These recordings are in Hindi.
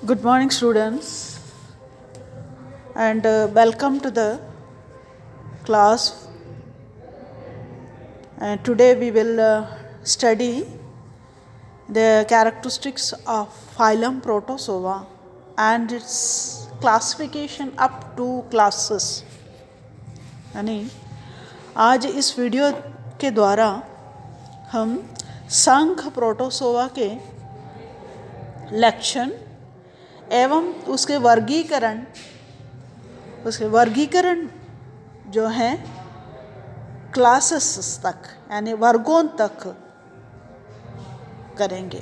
Good morning, students, and welcome to the class. And today we will study the characteristics of phylum Protozoa and its classification up to classes. यानी आज इस वीडियो के द्वारा हम संघ प्रोटोसोआ के लक्षण एवं उसके वर्गीकरण जो है क्लासेस तक यानी वर्गों तक करेंगे।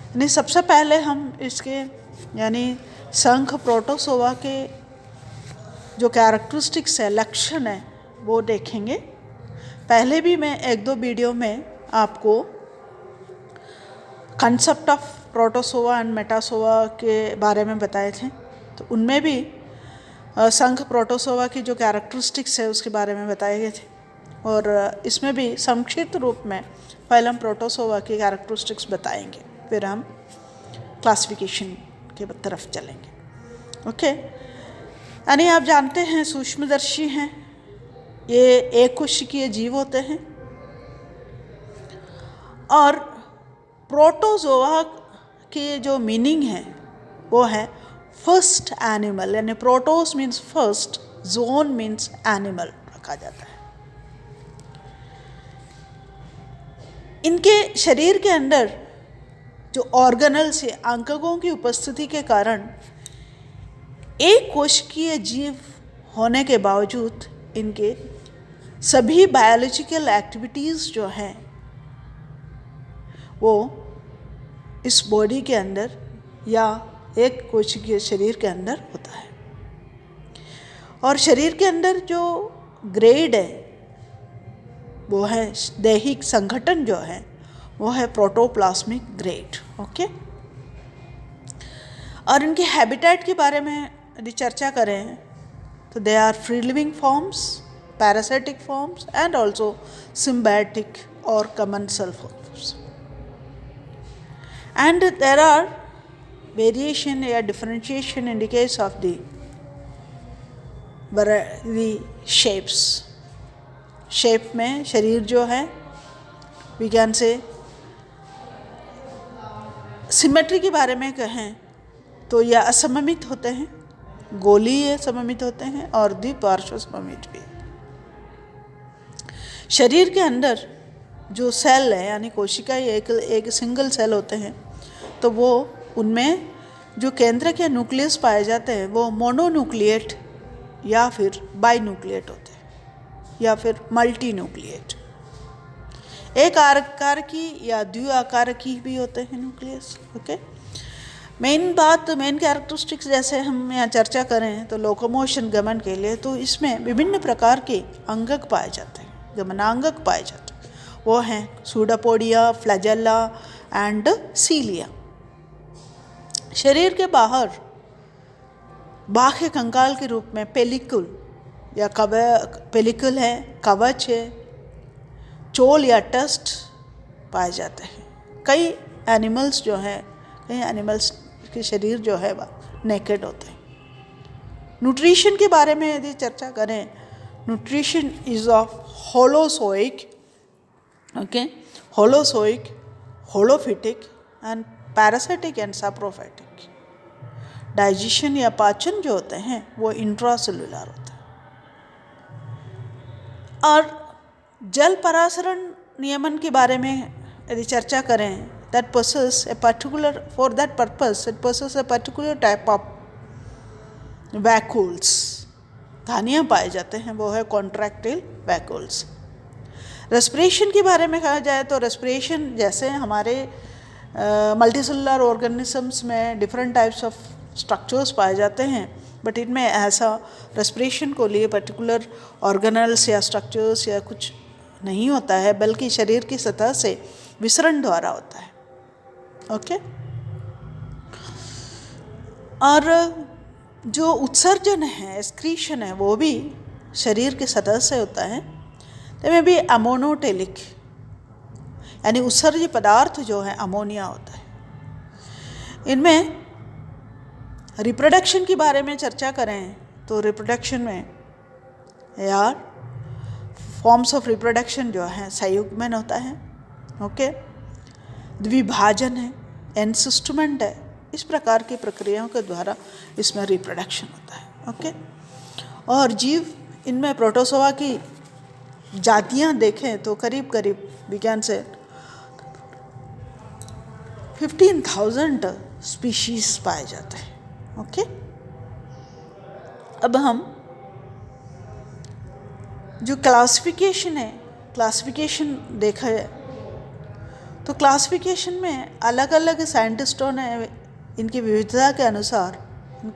यानी सबसे पहले हम इसके यानी संघ प्रोटोसोआ के जो कैरेक्टरिस्टिक्स है, लक्षण है, वो देखेंगे। पहले भी मैं एक दो वीडियो में आपको कंसेप्ट ऑफ प्रोटोसोआ एंड मेटासोआ के बारे में बताए थे, तो उनमें भी संघ प्रोटोसोआ की जो कैरेक्टरिस्टिक्स है उसके बारे में बताए गए थे, और इसमें भी संक्षिप्त रूप में फाइलम प्रोटोसोआ की कैरेक्टरिस्टिक्स बताएंगे। फिर हम क्लासिफिकेशन के तरफ चलेंगे। ओके, यानी आप जानते हैं सूक्ष्मदर्शी हैं, ये एक कोशिकीय जीव होते हैं, और प्रोटोजोआ की जो मीनिंग है वो है फर्स्ट एनिमल, यानी protos means first, zoon means animal रखा जाता है। इनके शरीर के अंदर जो ऑर्गेनल्स या अंगकों की उपस्थिति के कारण एक कोशिकीय जीव होने के बावजूद इनके सभी बायोलॉजिकल एक्टिविटीज़ जो हैं वो इस बॉडी के अंदर या एक कोशिकीय शरीर के अंदर होता है। और शरीर के अंदर जो ग्रेड है वो है दैहिक संगठन जो है वो है प्रोटोप्लाज्मिक ग्रेड। ओके, और इनके हैबिटेट के बारे में यदि चर्चा करें तो they are free living forms, parasitic forms and also symbiotic और commensal forms. And there are variation or differentiation in the case of the shapes. Shape में शरीर जो है we can say सिमेट्री के बारे में कहें तो यह असममित होते हैं, गोलीय सममित होते हैं और द्विपार्श्व सममित भी। शरीर के अंदर जो सेल है यानी कोशिका एक सिंगल सेल होते हैं, तो वो उनमें जो केंद्रक या न्यूक्लियस पाए जाते हैं वो मोनोन्यूक्लिएट या फिर बाइन्यूक्लिएट होते हैं या फिर मल्टी न्यूक्लिएट। एक आकार की या द्विआकार की भी होते हैं न्यूक्लियस। ओके, मेन कैरेक्टरिस्टिक्स जैसे हम यहाँ चर्चा करें तो लोकोमोशन गमन के लिए तो इसमें विभिन्न प्रकार के अंगक पाए जाते हैं, गमनांगक पाए जाते हैं। वो हैं सूडोपोडिया, फ्लैजेला एंड सीलिया। शरीर के बाहर बाह्य कंकाल के रूप में पेलिकुल या पेलिकुल है, कवच है, चोल या टस्ट पाए जाते हैं। कई एनिमल्स के शरीर जो है वह नेकेड होते हैं। न्यूट्रिशन के बारे में यदि चर्चा करें, nutrition is of holozoic, okay, holozoic, holophytic and parasitic and saprophytic. Digestion या पाचन जो होते हैं वो इंट्रासेलुलर होता है। और जल परासरण नियमन के बारे में यदि चर्चा करें, that possess a particular for that purpose it possesses a particular type of vacuoles, धानियाँ पाए जाते हैं, वो है कॉन्ट्रैक्टाइल वैक्यूल्स। रेस्पिरेशन के बारे में कहा जाए तो रेस्पिरेशन जैसे हमारे मल्टीसेलुलर ऑर्गेनिजम्स में डिफरेंट टाइप्स ऑफ स्ट्रक्चर्स पाए जाते हैं, बट इनमें ऐसा रेस्पिरेशन को लिए पर्टिकुलर ऑर्गेनल्स या स्ट्रक्चर्स या कुछ नहीं होता है, बल्कि शरीर की सतह से विसरण द्वारा होता है। ओके, और जो उत्सर्जन है, एक्सक्रीशन है, वो भी शरीर की सतह से होता है। तो में भी अमोनोटेलिक यानी उत्सर्ज्य पदार्थ जो है अमोनिया होता है। इनमें रिप्रोडक्शन के बारे में चर्चा करें तो रिप्रोडक्शन में यार फॉर्म्स ऑफ रिप्रोडक्शन जो है संयुग्मन होता है, ओके, द्विभाजन है, एनसिस्टमेंट है, इस प्रकार की प्रक्रियाओं के द्वारा इसमें रिप्रोडक्शन होता है, ओके। और जीव इनमें प्रोटोजोआ की जातियां देखें तो करीब करीब विज्ञान से 15,000 स्पीशीज पाए जाते हैं, ओके। अब हम जो क्लासिफिकेशन है, क्लासिफिकेशन देखा है तो क्लासिफिकेशन में अलग अलग साइंटिस्टों ने इनकी विविधता के अनुसार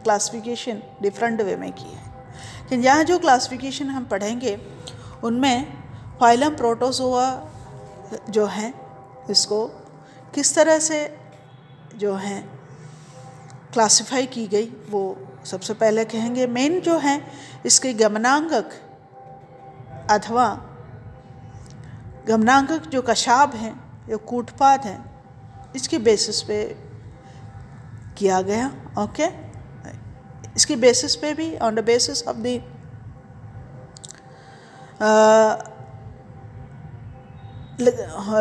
क्लासिफिकेशन डिफरेंट वे में की है। लेकिन यहाँ जो क्लासिफिकेशन हम पढ़ेंगे उनमें फाइलम प्रोटोजोआ जो है इसको किस तरह से जो है क्लासिफाई की गई वो सबसे पहले कहेंगे। मेन जो है इसके गमनांगक अथवा गमनांगक जो कशाब हैं या कूटपाद हैं इसके बेसिस पे किया गया, ओके। इसकी बेसिस पे भी on the basis of the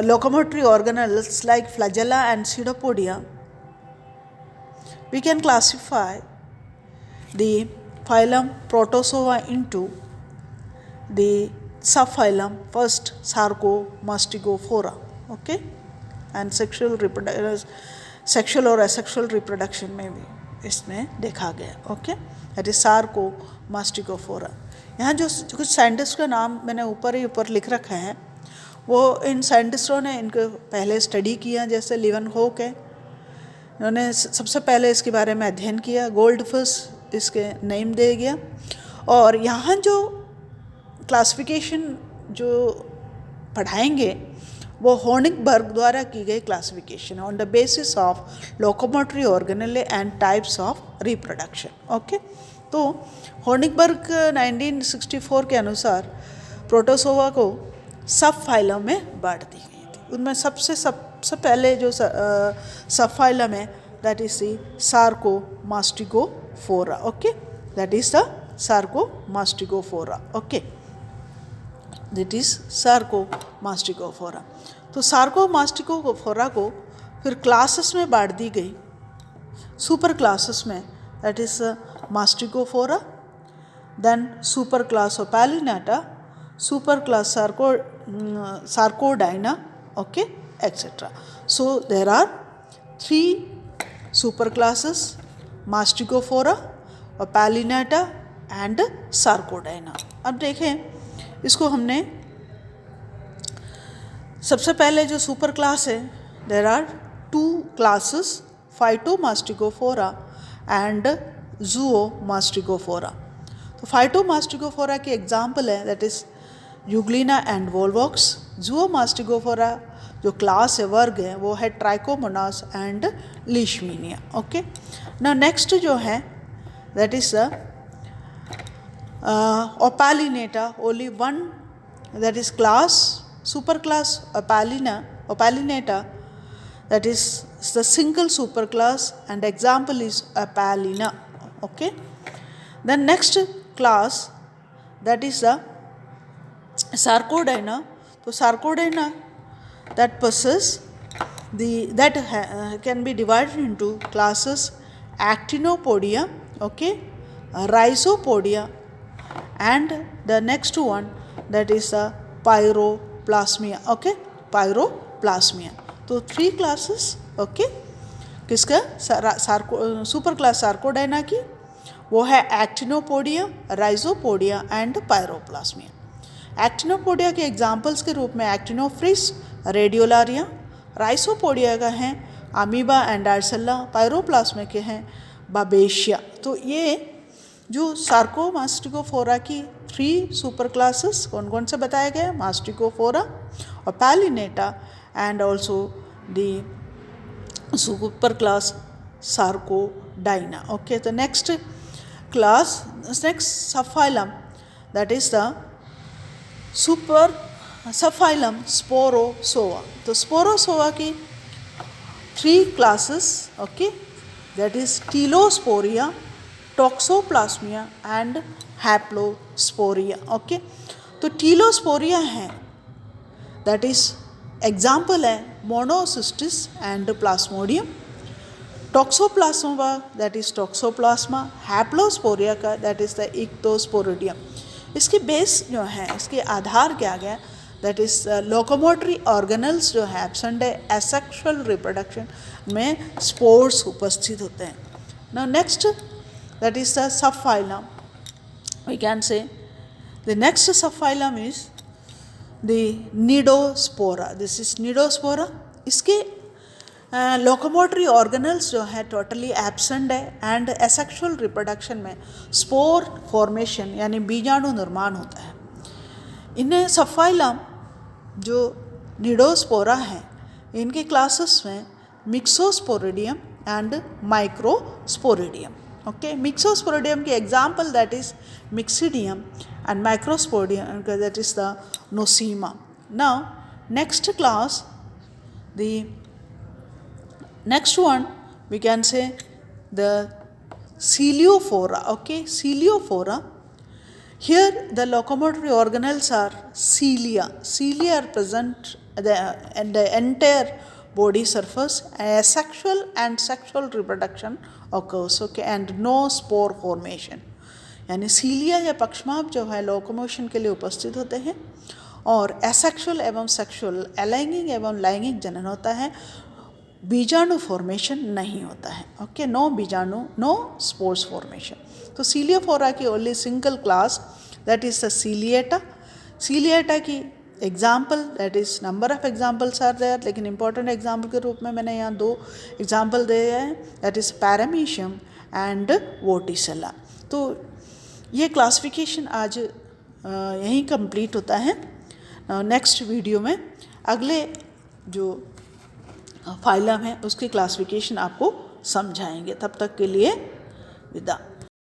locomotory organelles like flagella and pseudopodia, we can classify the phylum Protozoa into the subphylum first Sarcomastigophora, okay, and sexual or asexual reproduction में भी इसमें देखा गया, ओके, दैट इज सार्कोमास्टिगोफोरा। यहाँ जो कुछ साइंटिस्ट का नाम मैंने ऊपर ही ऊपर लिख रखा है वो इन साइंटिस्टों ने इनको पहले स्टडी किया, जैसे लीवनहोक है, इन्होंने सबसे पहले इसके बारे में अध्ययन किया, गोल्डफिश इसके नेम दे गया। और यहाँ जो क्लासिफिकेशन जो पढ़ाएंगे वो होनिगबर्ग द्वारा की गई classification on the basis of locomotory organelle and types of reproduction, okay. तो होनिगबर्ग 1964 के अनुसार प्रोटोजोआ को सब फाइलम में बांट दी गई थी। उनमें सबसे पहले जो सब फाइलम है that is the Sarcomastigophora, okay, that is the Sarcomastigophora, okay, that is Sarcomastigophora. तो सार्कोमास्टिगोफोरा को फिर क्लासेस में बांट दी गई, सुपर क्लासेस में, that is Mastigophora, then super class Opalinata, super class Sarcodina, okay, etc. So there are 3 super classes: Mastigophora, Opalinata and Sarcodina. अब देखें इसको हमने सबसे पहले जो सुपर क्लास है, there are 2 classes Phytomastigophora and Zoomastigophora. तो Phytomastigophora की एग्जाम्पल है that is Euglena and Volvox. Zoomastigophora जो क्लास है, वर्ग है, वो है ट्राइकोमोनास एंड लीशमीनिया, ओके। ना नेक्स्ट जो है that is Opalinata, only one, that is class super class Opalinata, that is the single super class and example is Opalina, okay. Then next class that is the Sarcodina. So Sarcodina that possess can be divided into classes Actinopodia, okay, Rhizopodia, and the next one that is the Pyroplasmia, okay, Pyroplasmia. तो 3 classes, okay, किसका सुपर क्लास सार्कोडाइना की वो है एक्टिनोपोडिया, राइजोपोडिया एंड पायरोप्लास्मिया। एक्टिनोपोडिया के एग्जाम्पल्स के रूप में एक्टिनोफ्रिस, रेडियोलारिया, राइसोपोडिया का हैं अमीबा एंड आर्सेला, पायरोप्लास्मिया के हैं बाबेशिया। तो ये जो सार्कोमास्टिगोफोरा की 3 सुपर क्लासेस कौन कौन से बताए गए, Mastigophora, Opalinata and also the super class Sarcodina, okay. तो next subphylum that is the super subphylum Sporozoa. तो Sporozoa की 3 classes, okay, that is Telosporia, Toxoplasmia and Haplosporia. Okay, तो टीलोस्पोरिया है, दैट इज एग्जाम्पल है Monocystis and Plasmodium. Toxoplasma that is Toxoplasma, Haplosporia का दैट इज द इक्टोस्पोरिडियम. इसके बेस जो है, इसके आधार क्या गया, दैट इज लोकोमोटरी ऑर्गेनल्स जो है एब्सेंट है, एसेक्सुअल रिप्रोडक्शन में स्पोर्स उपस्थित होते हैं. Now next that is the subphylum. We can say the next subphylum is the Nidospora. This is Nidospora. इसके लोकोमोटरी ऑर्गेनल्स जो है टोटली एब्सेंट है एंड एसेक्सुअल रिप्रोडक्शन में स्पोर फॉर्मेशन यानी बीजाणु निर्माण होता है. इन्हें सबफाइलम जो निडोस्पोरा है, इनके क्लासेस में मिक्सोस्पोरिडियम एंड माइक्रोस्पोरिडियम. ओके, मिक्सोस्पोरिडियम की example that is Myxidium and Microsporidium that is the Nosema. Now next class, the next one we can say the Coeliophora. Okay, Coeliophora. Here the locomotory organelles are cilia. Cilia are present in the entire body surface. Asexual and sexual reproduction occurs. Okay, and no spore formation. यानी सीलिया या पक्षमाप जो है लोकोमोशन के लिए उपस्थित होते हैं और एसेक्सुअल एवं सेक्सुअल, अलैंगिक एवं लैंगिक जनन होता है, बीजाणु फॉर्मेशन नहीं होता है. ओके, नो बीजाणु, नो स्पोर्स फॉर्मेशन. तो सीलियोफोरा की only single class that is the Ciliata. Ciliata की example that is number of examples are there, लेकिन इंपॉर्टेंट एग्जाम्पल के रूप में मैंने यहाँ 2 एग्जाम्पल दिए हैं, that is Paramecium and Vorticella. तो ये क्लासिफिकेशन आज यहीं कंप्लीट होता है. नेक्स्ट वीडियो में अगले जो फाइलम है उसकी क्लासिफिकेशन आपको समझाएंगे. तब तक के लिए विदा.